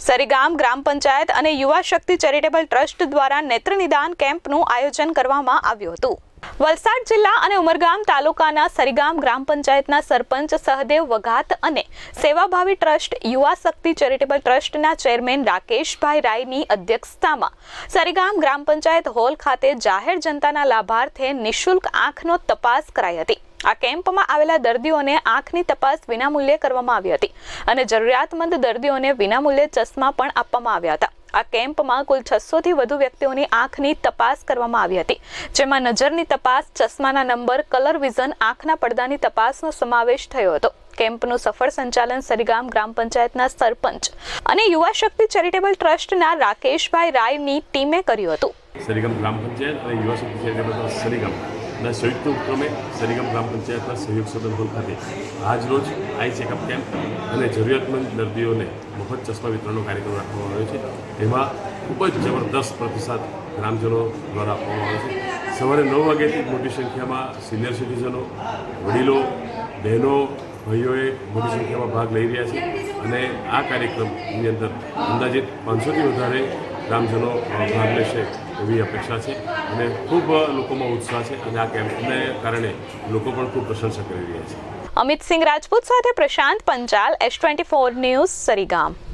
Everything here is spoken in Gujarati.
સરીગામ ગ્રામ પંચાયત અને યુવા શક્તિ ચેરિટેબલ ટ્રસ્ટ દ્વારા નેત્ર નિદાન કેમ્પનું આયોજન કરવામાં આવ્યું હતું। વલસાડ જિલ્લા અને ઉમરગામ તાલુકાના સરીગામ ગ્રામ પંચાયતના સરપંચ સહદેવ વઘાત અને સેવાભાવી ટ્રસ્ટ યુવા શક્તિ ચેરિટેબલ ટ્રસ્ટના ચેરમેન રાકેશભાઈ રાયની અધ્યક્ષતામાં સરીગામ ગ્રામ પંચાયત હોલ ખાતે જાહેર જનતાના લાભાર્થે નિઃશુલ્ક આંખનો તપાસ કરાઈ હતી। આ કેમ્પમાં આવેલા દર્દીઓને આંખની તપાસ વિનામૂલ્યે કરવામાં આવી હતી અને જરૂરિયાતમંદ દર્દીઓને વિનામૂલ્યે ચશ્મા પણ આપવામાં આવ્યા હતા। આ કેમ્પમાં કુલ 600 થી વધુ વ્યક્તિઓની આંખની તપાસ કરવામાં આવી હતી, જેમાં નજરની તપાસ, ચશ્માના નંબર, કલર વિઝન, આંખના પડદાની તપાસનો સમાવેશ થયો હતો। કેમ્પનું સફળ સંચાલન સરીગામ ગ્રામ પંચાયતના સરપંચ અને યુવા શક્તિ ચેરિટેબલ ટ્રસ્ટના રાકેશભાઈ રાયની ટીમે કર્યું હતું। સરીગામ ગ્રામ પંચાયત અને યુવા શક્તિ ચેરિટેબલ ટ્રસ્ટ સરીગામ ના સંયુક્ત ઉપક્રમે સરીગામ ગ્રામ પંચાયતના સહયોગ સદન હોલ ખાતે આજ રોજ આઈ ચેકઅપ કેમ્પ અને જરૂરિયાતમંદ દર્દીઓને મફત ચશ્મા વિતરણનો કાર્યક્રમ રાખવામાં આવ્યો છે। તેમાં ખૂબ જ જબરદસ્ત પ્રતિસાદ ગ્રામજનો દ્વારા આપવામાં આવ્યો છે। સવારે 9 વાગ્યાથી મોટી સંખ્યામાં સિનિયર સિટીઝનો, વડીલો, બહેનો, ભાઈઓએ મોટી સંખ્યામાં ભાગ લઈ રહ્યા છે અને આ કાર્યક્રમની અંદર અંદાજિત 500થી વધારે ગ્રામજનો ભાગ લેશે એવી અપેક્ષા છે અને ખૂબ લોકોમાં ઉત્સાહ છે અને આ કેમ્પને કારણે લોકો પણ ખૂબ પ્રશંસા કરી રહ્યા છે। અમિત સિંહ રાજપૂત સાથે પ્રશાંત પંચાલ, S24 ન્યૂઝ, સરીગામ।